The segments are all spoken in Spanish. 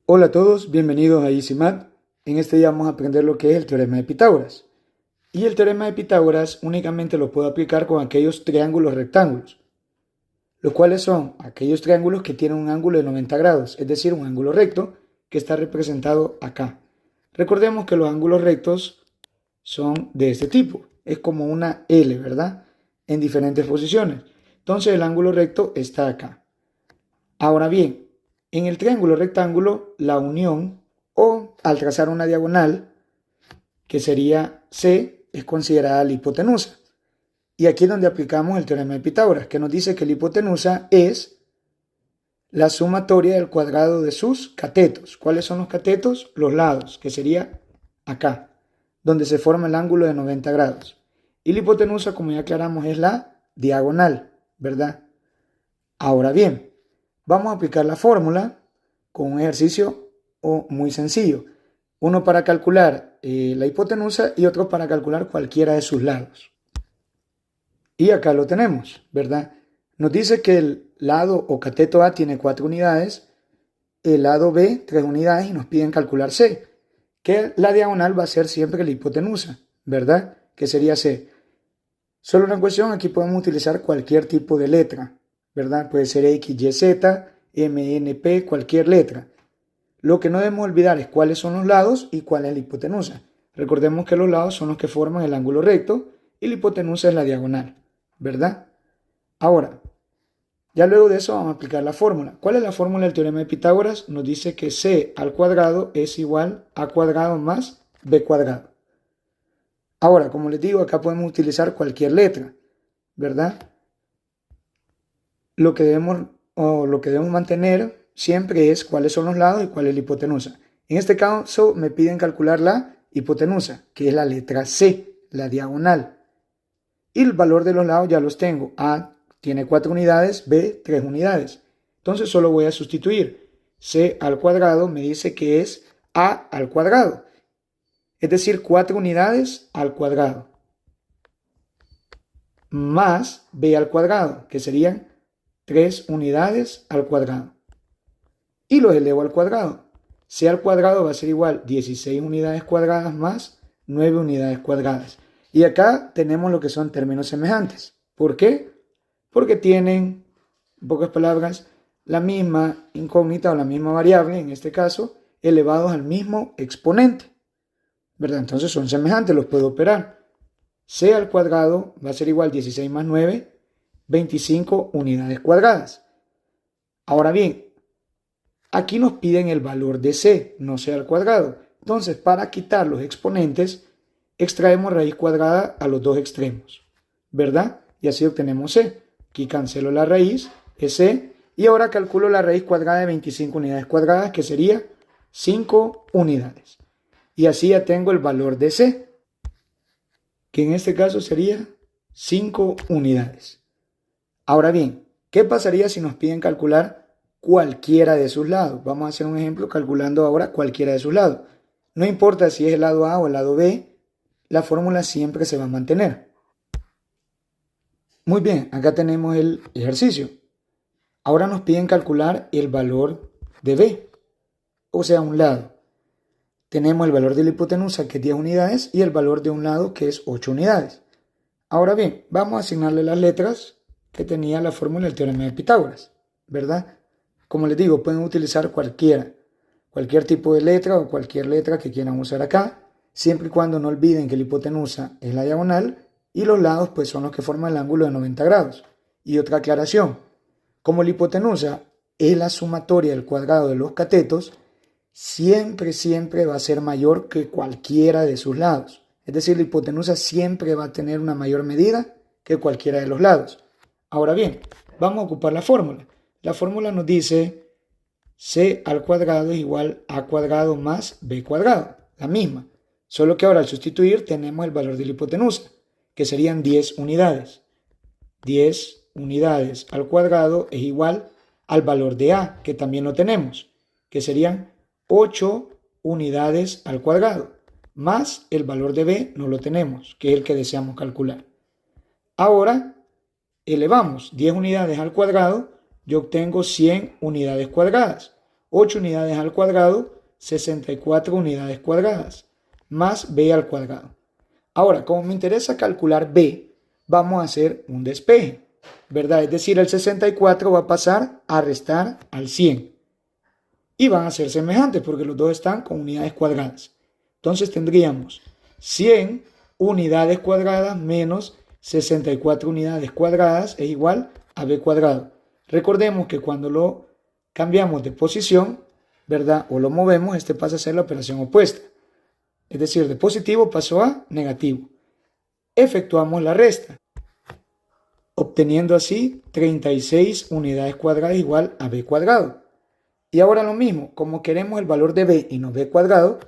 Hola a todos, bienvenidos a EasyMath. En este día vamos a aprender lo que es el teorema de Pitágoras. Y el teorema de Pitágoras únicamente lo puedo aplicar con aquellos triángulos rectángulos, los cuales son aquellos triángulos que tienen un ángulo de 90 grados, es decir, un ángulo recto que está representado acá. Recordemos que los ángulos rectos son de este tipo, es como una L, ¿verdad? En diferentes posiciones. Entonces el ángulo recto está acá. Ahora bien, en el triángulo rectángulo, la unión o al trazar una diagonal, que sería C, es considerada la hipotenusa. Y aquí es donde aplicamos el teorema de Pitágoras, que nos dice que la hipotenusa es la sumatoria del cuadrado de sus catetos. ¿Cuáles son los catetos? Los lados, que sería acá, donde se forma el ángulo de 90 grados. Y la hipotenusa, como ya aclaramos, es la diagonal, ¿verdad? Ahora bien, vamos a aplicar la fórmula con un ejercicio muy sencillo. Uno para calcular la hipotenusa y otro para calcular cualquiera de sus lados. Y acá lo tenemos, ¿verdad? Nos dice que el lado o cateto A tiene 4 unidades, el lado B 3 unidades y nos piden calcular C, que la diagonal va a ser siempre la hipotenusa, ¿verdad? Que sería C. Solo una cuestión, aquí podemos utilizar cualquier tipo de letra, ¿verdad? Puede ser X, Y, Z, M, N, P, cualquier letra. Lo que no debemos olvidar es cuáles son los lados y cuál es la hipotenusa. Recordemos que los lados son los que forman el ángulo recto y la hipotenusa es la diagonal, ¿verdad? Ahora, ya luego de eso vamos a aplicar la fórmula. ¿Cuál es la fórmula del teorema de Pitágoras? Nos dice que C al cuadrado es igual a cuadrado más B cuadrado. Ahora, como les digo, acá podemos utilizar cualquier letra, ¿verdad? Lo que debemos mantener siempre es cuáles son los lados y cuál es la hipotenusa. En este caso me piden calcular la hipotenusa, que es la letra C, la diagonal. Y el valor de los lados ya los tengo. A tiene 4 unidades, B 3 unidades. Entonces solo voy a sustituir. C al cuadrado me dice que es A al cuadrado. Es decir, 4 unidades al cuadrado. Más B al cuadrado, que serían 3 unidades al cuadrado. Y los elevo al cuadrado. C al cuadrado va a ser igual 16 unidades cuadradas más 9 unidades cuadradas. Y acá tenemos lo que son términos semejantes. ¿Por qué? Porque tienen, en pocas palabras, la misma incógnita o la misma variable, en este caso, elevados al mismo exponente, ¿verdad? Entonces son semejantes, los puedo operar. C al cuadrado va a ser igual 16 más 9, 25 unidades cuadradas. Ahora bien, aquí nos piden el valor de C, no C al cuadrado. Entonces, para quitar los exponentes, extraemos raíz cuadrada a los dos extremos, ¿verdad? Y así obtenemos C. Aquí cancelo la raíz, es C. Y ahora calculo la raíz cuadrada de 25 unidades cuadradas, que sería 5 unidades. Y así ya tengo el valor de C, que en este caso sería 5 unidades. Ahora bien, ¿qué pasaría si nos piden calcular cualquiera de sus lados? Vamos a hacer un ejemplo calculando ahora cualquiera de sus lados. No importa si es el lado A o el lado B, la fórmula siempre se va a mantener. Muy bien, acá tenemos el ejercicio. Ahora nos piden calcular el valor de B, o sea, un lado. Tenemos el valor de la hipotenusa, que es 10 unidades, y el valor de un lado, que es 8 unidades. Ahora bien, vamos a asignarle las letras que tenía la fórmula del teorema de Pitágoras, ¿verdad? Como les digo, pueden utilizar cualquier tipo de letra o cualquier letra que quieran usar acá, siempre y cuando no olviden que la hipotenusa es la diagonal y los lados pues son los que forman el ángulo de 90 grados. Y otra aclaración, como la hipotenusa es la sumatoria del cuadrado de los catetos, siempre va a ser mayor que cualquiera de sus lados. Es decir, la hipotenusa siempre va a tener una mayor medida que cualquiera de los lados. Ahora bien, vamos a ocupar la fórmula. La fórmula nos dice C al cuadrado es igual a cuadrado más B cuadrado, la misma. Solo que ahora al sustituir tenemos el valor de la hipotenusa, que serían 10 unidades. 10 unidades al cuadrado es igual al valor de A, que también lo tenemos, que serían 8 unidades al cuadrado, más el valor de B no lo tenemos, que es el que deseamos calcular. Ahora elevamos 10 unidades al cuadrado, yo obtengo 100 unidades cuadradas. 8 unidades al cuadrado, 64 unidades cuadradas, más b al cuadrado. Ahora, como me interesa calcular b, vamos a hacer un despeje, ¿verdad? Es decir, el 64 va a pasar a restar al 100. Y van a ser semejantes porque los dos están con unidades cuadradas. Entonces tendríamos 100 unidades cuadradas menos 64 unidades cuadradas es igual a b cuadrado. Recordemos que cuando lo cambiamos de posición, ¿verdad? O lo movemos, este pasa a ser la operación opuesta. Es decir, de positivo pasó a negativo. Efectuamos la resta, obteniendo así 36 unidades cuadradas igual a b cuadrado. Y ahora lo mismo, como queremos el valor de b y no b cuadrado,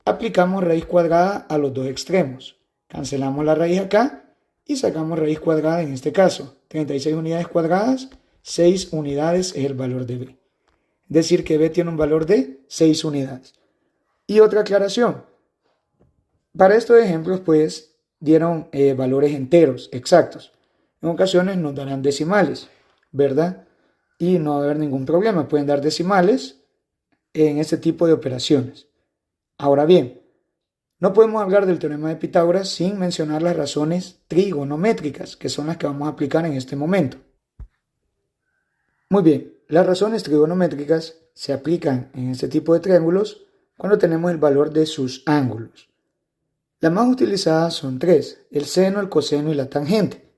aplicamos raíz cuadrada a los dos extremos. Cancelamos la raíz acá y sacamos raíz cuadrada en este caso. 36 unidades cuadradas, 6 unidades es el valor de b. Es decir, que b tiene un valor de 6 unidades. Y otra aclaración. Para estos ejemplos, pues, dieron valores enteros, exactos. En ocasiones nos darán decimales, ¿verdad? Y no va a haber ningún problema. Pueden dar decimales en este tipo de operaciones. Ahora bien, no podemos hablar del teorema de Pitágoras sin mencionar las razones trigonométricas, que son las que vamos a aplicar en este momento. Muy bien, las razones trigonométricas se aplican en este tipo de triángulos cuando tenemos el valor de sus ángulos. Las más utilizadas son tres: el seno, el coseno y la tangente.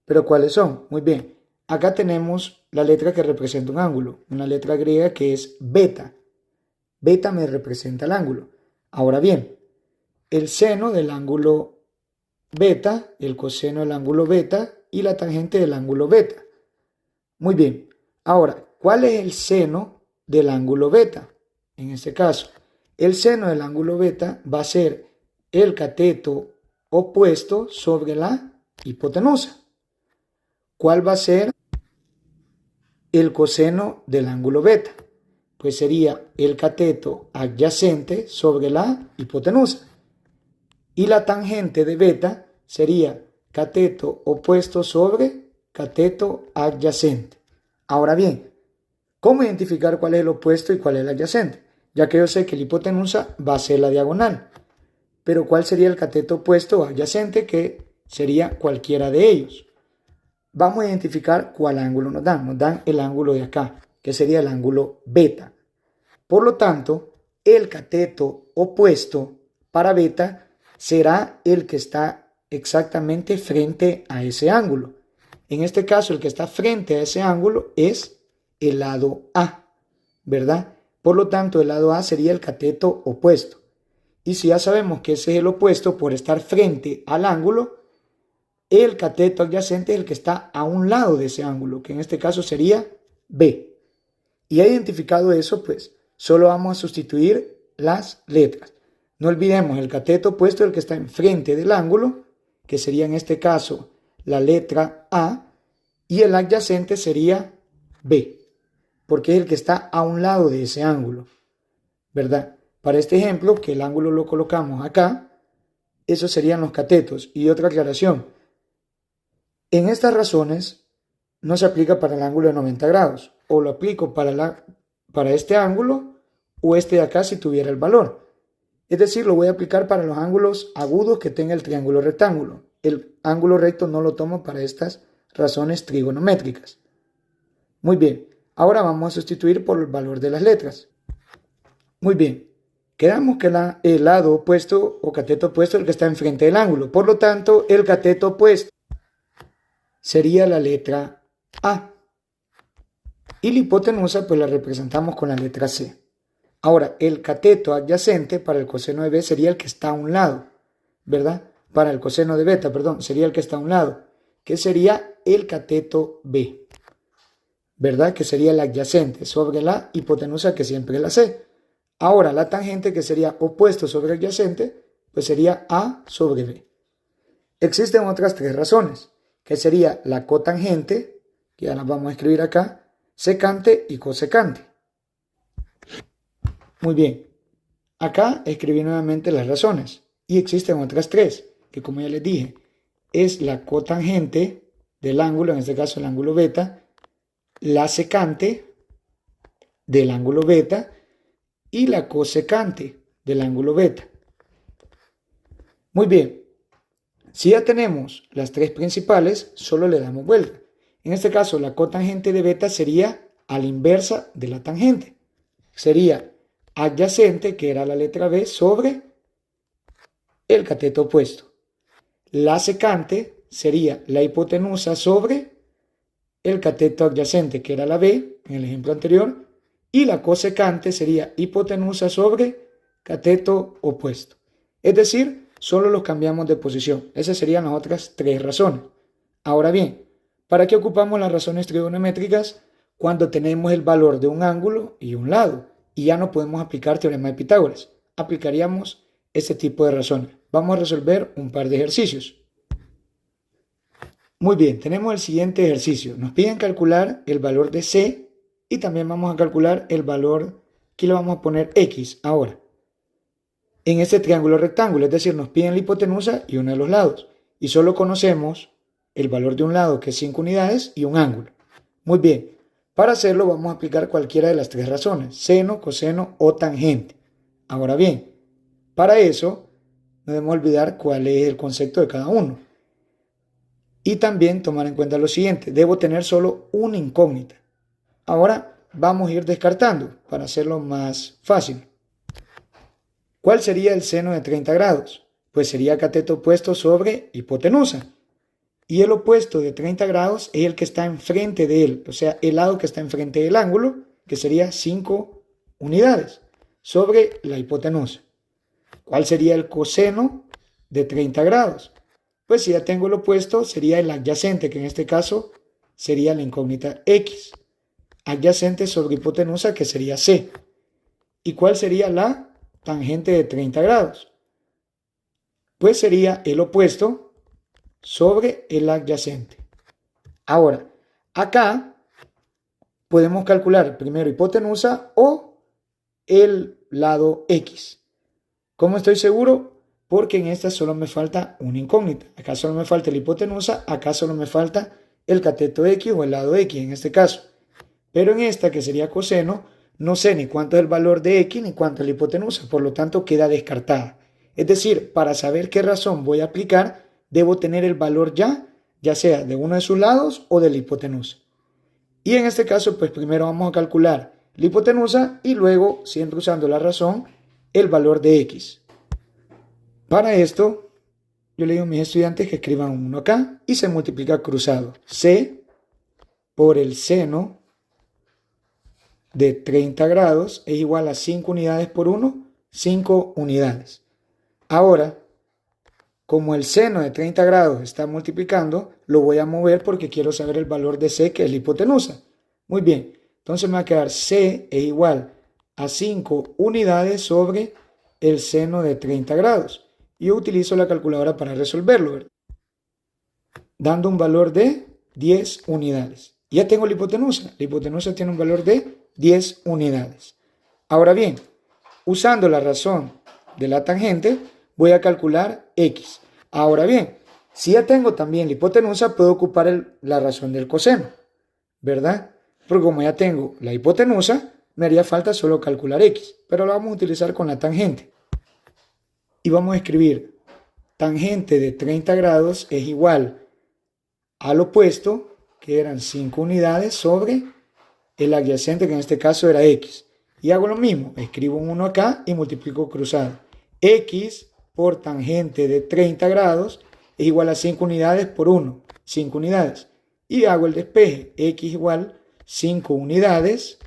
¿Pero cuáles son? Muy bien, acá tenemos la letra que representa un ángulo, una letra griega que es beta. Beta me representa el ángulo. Ahora bien, el seno del ángulo beta, el coseno del ángulo beta y la tangente del ángulo beta. Muy bien, ahora, ¿cuál es el seno del ángulo beta? En este caso, el seno del ángulo beta va a ser el cateto opuesto sobre la hipotenusa. ¿Cuál va a ser el coseno del ángulo beta? Pues sería el cateto adyacente sobre la hipotenusa. Y la tangente de beta sería cateto opuesto sobre cateto adyacente. Ahora bien, ¿cómo identificar cuál es el opuesto y cuál es el adyacente? Ya que yo sé que la hipotenusa va a ser la diagonal. Pero ¿cuál sería el cateto opuesto o adyacente? Que sería cualquiera de ellos. Vamos a identificar cuál ángulo nos dan. Nos dan el ángulo de acá, que sería el ángulo beta. Por lo tanto, el cateto opuesto para beta será el que está exactamente frente a ese ángulo. En este caso, el que está frente a ese ángulo es el lado A, ¿verdad? Por lo tanto, el lado A sería el cateto opuesto. Y si ya sabemos que ese es el opuesto por estar frente al ángulo, el cateto adyacente es el que está a un lado de ese ángulo, que en este caso sería B. Y ya identificado eso, pues, solo vamos a sustituir las letras. No olvidemos el cateto opuesto, el que está enfrente del ángulo, que sería en este caso la letra A, y el adyacente sería B, porque es el que está a un lado de ese ángulo, ¿verdad? Para este ejemplo, que el ángulo lo colocamos acá, esos serían los catetos. Y otra aclaración, en estas razones no se aplica para el ángulo de 90 grados, o lo aplico para este ángulo o este de acá si tuviera el valor. Es decir, lo voy a aplicar para los ángulos agudos que tenga el triángulo rectángulo. El ángulo recto no lo tomo para estas razones trigonométricas. Muy bien, ahora vamos a sustituir por el valor de las letras. Muy bien, quedamos que el lado opuesto o cateto opuesto es el que está enfrente del ángulo. Por lo tanto, el cateto opuesto sería la letra A. Y la hipotenusa pues la representamos con la letra C. Ahora, el cateto adyacente para el coseno de B sería el que está a un lado, ¿verdad? Para el coseno de beta, perdón, sería el que está a un lado, que sería el cateto B, ¿verdad? Que sería el adyacente sobre la hipotenusa, que siempre es la C. Ahora, la tangente, que sería opuesto sobre el adyacente, pues sería A sobre B. Existen otras tres razones, que sería la cotangente, que ya las vamos a escribir acá, secante y cosecante. Muy bien, acá escribí nuevamente las razones y existen otras tres, que como ya les dije, es la cotangente del ángulo, en este caso el ángulo beta, la secante del ángulo beta y la cosecante del ángulo beta. Muy bien, si ya tenemos las tres principales, solo le damos vuelta. En este caso, la cotangente de beta sería a la inversa de la tangente. Sería adyacente, que era la letra B, sobre el cateto opuesto. La secante sería la hipotenusa sobre el cateto adyacente, que era la B, en el ejemplo anterior. Y la cosecante sería hipotenusa sobre cateto opuesto. Es decir, solo los cambiamos de posición. Esas serían las otras tres razones. Ahora bien, ¿para qué ocupamos las razones trigonométricas cuando tenemos el valor de un ángulo y un lado? Y ya no podemos aplicar teorema de Pitágoras. Aplicaríamos este tipo de razones. Vamos a resolver un par de ejercicios. Muy bien, tenemos el siguiente ejercicio. Nos piden calcular el valor de C y también vamos a calcular el valor, aquí le vamos a poner X ahora, en este triángulo rectángulo, es decir, nos piden la hipotenusa y uno de los lados. Y solo conocemos el valor de un lado, que es 5 unidades, y un ángulo. Muy bien, para hacerlo vamos a aplicar cualquiera de las tres razones, seno, coseno o tangente. Ahora bien, para eso no debemos olvidar cuál es el concepto de cada uno. Y también tomar en cuenta lo siguiente, debo tener solo una incógnita. Ahora vamos a ir descartando para hacerlo más fácil. ¿Cuál sería el seno de 30 grados? Pues sería cateto opuesto sobre hipotenusa. Y el opuesto de 30 grados es el que está enfrente de él, o sea, el lado que está enfrente del ángulo, que sería 5 unidades, sobre la hipotenusa. ¿Cuál sería el coseno de 30 grados? Pues si ya tengo el opuesto, sería el adyacente, que en este caso sería la incógnita X. Adyacente sobre hipotenusa, que sería C. ¿Y cuál sería la tangente de 30 grados? Pues sería el opuesto sobre el adyacente. Ahora, acá podemos calcular primero hipotenusa o el lado X. ¿Cómo estoy seguro? Porque en esta solo me falta una incógnita. Acá solo me falta la hipotenusa, acá solo me falta el cateto X o el lado X en este caso. Pero en esta, que sería coseno, no sé ni cuánto es el valor de X ni cuánto es la hipotenusa, por lo tanto queda descartada. Es decir, para saber qué razón voy a aplicar, debo tener el valor ya sea de uno de sus lados o de la hipotenusa. Y en este caso, pues primero vamos a calcular la hipotenusa y luego, siempre usando la razón, el valor de X. Para esto, yo le digo a mis estudiantes que escriban un 1 acá y se multiplica cruzado. C por el seno de 30 grados es igual a 5 unidades por 1, 5 unidades. Ahora, como el seno de 30 grados está multiplicando, lo voy a mover porque quiero saber el valor de C, que es la hipotenusa. Muy bien, entonces me va a quedar C es igual a 5 unidades sobre el seno de 30 grados. Y yo utilizo la calculadora para resolverlo, ¿verdad? Dando un valor de 10 unidades. Ya tengo la hipotenusa. La hipotenusa tiene un valor de 10 unidades. Ahora bien, usando la razón de la tangente, voy a calcular X. Ahora bien, si ya tengo también la hipotenusa, puedo ocupar la razón del coseno, ¿verdad? Porque como ya tengo la hipotenusa, me haría falta solo calcular X, pero lo vamos a utilizar con la tangente. Y vamos a escribir tangente de 30 grados es igual al opuesto, que eran 5 unidades, sobre el adyacente, que en este caso era X. Y hago lo mismo, escribo un 1 acá y multiplico cruzado. X por tangente de 30 grados es igual a 5 unidades por 1, 5 unidades. Y hago el despeje, X igual 5 unidades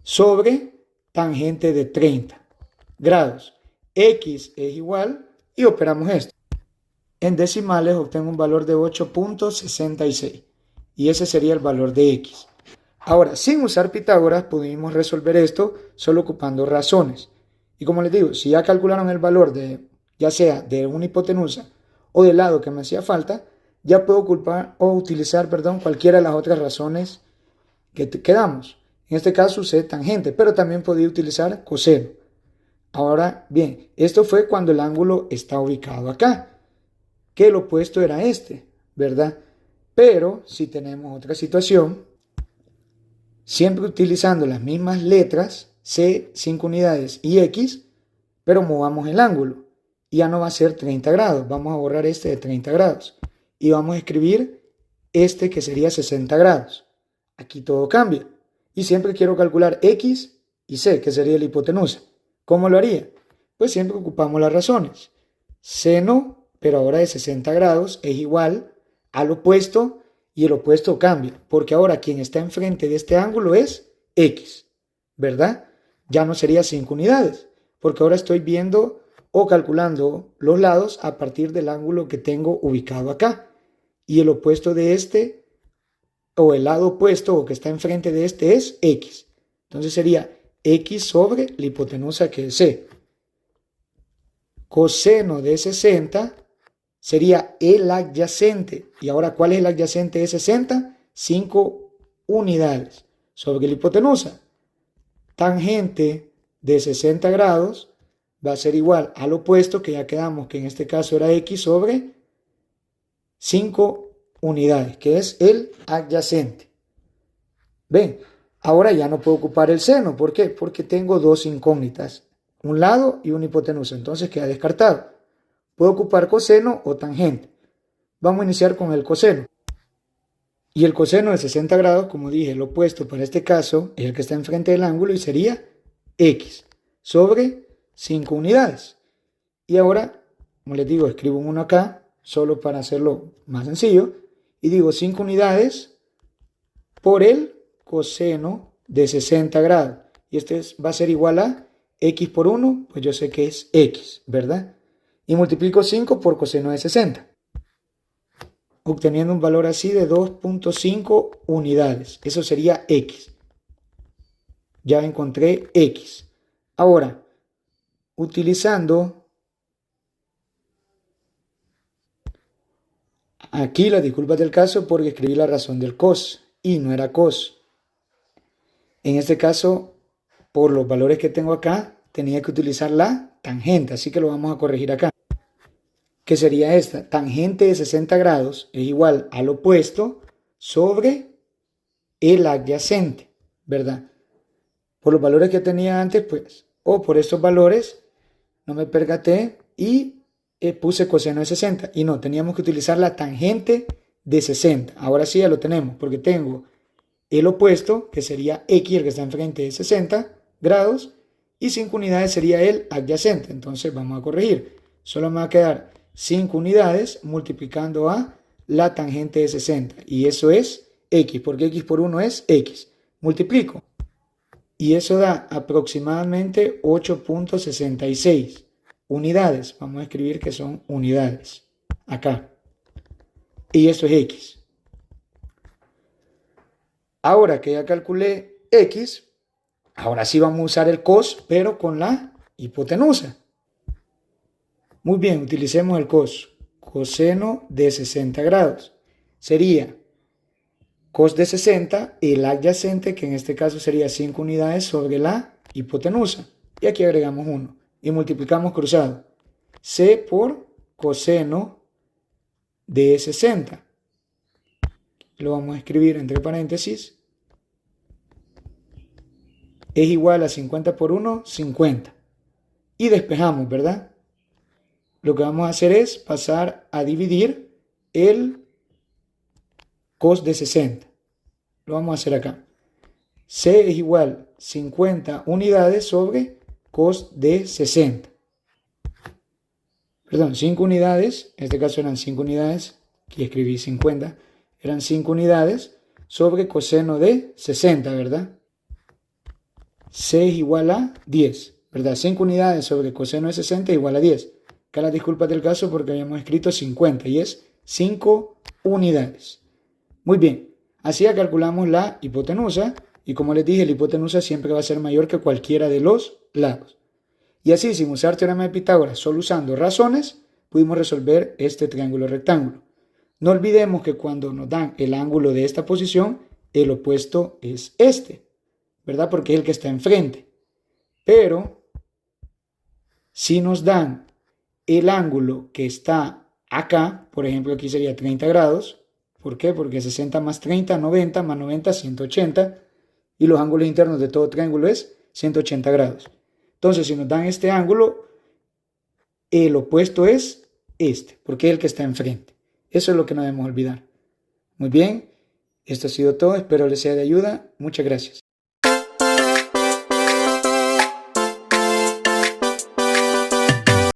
sobre tangente de 30 grados. X es igual, y operamos esto. En decimales obtengo un valor de 8.66 y ese sería el valor de X. Ahora, sin usar Pitágoras, pudimos resolver esto solo ocupando razones. Y como les digo, si ya calcularon el valor de, ya sea de una hipotenusa o del lado que me hacía falta, ya puedo utilizar cualquiera de las otras razones que quedamos. En este caso usé tangente, pero también podía utilizar coseno. Ahora bien, esto fue cuando el ángulo está ubicado acá, que el opuesto era este, ¿verdad? Pero si tenemos otra situación, siempre utilizando las mismas letras, C, 5 unidades y X, pero movamos el ángulo. Ya no va a ser 30 grados, vamos a borrar este de 30 grados y vamos a escribir este que sería 60 grados. Aquí todo cambia y siempre quiero calcular X y C, que sería la hipotenusa. ¿Cómo lo haría? Pues siempre ocupamos las razones. Seno, pero ahora de 60 grados, es igual al opuesto y el opuesto cambia, porque ahora quien está enfrente de este ángulo es X, ¿verdad? Ya no sería 5 unidades, porque ahora estoy viendo o calculando los lados a partir del ángulo que tengo ubicado acá. Y el opuesto de este, o el lado opuesto o que está enfrente de este es X. Entonces sería X sobre la hipotenusa que es C. Coseno de 60 sería el adyacente. Y ahora, ¿cuál es el adyacente de 60? 5 unidades sobre la hipotenusa. Tangente de 60 grados va a ser igual al opuesto, que ya quedamos que en este caso era X sobre 5 unidades, que es el adyacente. Ven, ahora ya no puedo ocupar el seno. ¿Por qué? Porque tengo dos incógnitas, un lado y una hipotenusa, entonces queda descartado. Puedo ocupar coseno o tangente. Vamos a iniciar con el coseno. Y el coseno de 60 grados, como dije, el opuesto para este caso es el que está enfrente del ángulo y sería X sobre 5 unidades. Y ahora, como les digo, escribo un 1 acá, solo para hacerlo más sencillo, y digo 5 unidades por el coseno de 60 grados. Y este va a ser igual a X por 1, pues yo sé que es X, ¿verdad? Y multiplico 5 por coseno de 60, obteniendo un valor así de 2.5 unidades. Eso sería X. Ya encontré X. Ahora, utilizando aquí las disculpas del caso porque escribí la razón del cos y no era cos. En este caso, por los valores que tengo acá, tenía que utilizar la tangente, así que lo vamos a corregir acá. Que sería esta, tangente de 60 grados es igual al opuesto sobre el adyacente, ¿verdad? Por los valores que tenía antes, pues, o por estos valores, no me percaté y puse coseno de 60. Y no, teníamos que utilizar la tangente de 60. Ahora sí ya lo tenemos, porque tengo el opuesto, que sería X, el que está enfrente de 60 grados, y 5 unidades sería el adyacente. Entonces vamos a corregir. Solo me va a quedar 5 unidades multiplicando a la tangente de 60. Y eso es X, porque X por 1 es X. Multiplico. Y eso da aproximadamente 8.66 unidades. Vamos a escribir que son unidades. Acá. Y eso es X. Ahora que ya calculé X, ahora sí vamos a usar el cos, pero con la hipotenusa. Muy bien, utilicemos el cos. Coseno de 60 grados. Sería cos de 60, el adyacente, que en este caso sería 5 unidades sobre la hipotenusa. Y aquí agregamos 1. Y multiplicamos cruzado. C por coseno de 60. Lo vamos a escribir entre paréntesis. Es igual a 50 por 1, 50. Y despejamos, ¿verdad? Lo que vamos a hacer es pasar a dividir el cos de 60. Lo vamos a hacer acá. C es igual a 50 unidades sobre cos de 60. Perdón, 5 unidades, en este caso eran 5 unidades, aquí escribí 50, eran 5 unidades sobre coseno de 60, ¿verdad? C es igual a 10, ¿verdad? 5 unidades sobre coseno de 60 es igual a 10. Acá las disculpas del caso porque habíamos escrito 50 y es 5 unidades. Muy bien, así ya calculamos la hipotenusa y como les dije, la hipotenusa siempre va a ser mayor que cualquiera de los lados. Y así, sin usar teorema de Pitágoras, solo usando razones, pudimos resolver este triángulo rectángulo. No olvidemos que cuando nos dan el ángulo de esta posición, el opuesto es este, ¿verdad? Porque es el que está enfrente. Pero, si nos dan el ángulo que está acá, por ejemplo, aquí sería 30 grados. ¿Por qué? Porque 60 más 30, 90, más 90, 180. y los ángulos internos de todo triángulo es 180 grados. Entonces, si nos dan este ángulo, el opuesto es este, porque es el que está enfrente. Eso es lo que no debemos olvidar. Muy bien, esto ha sido todo. Espero les sea de ayuda. Muchas gracias.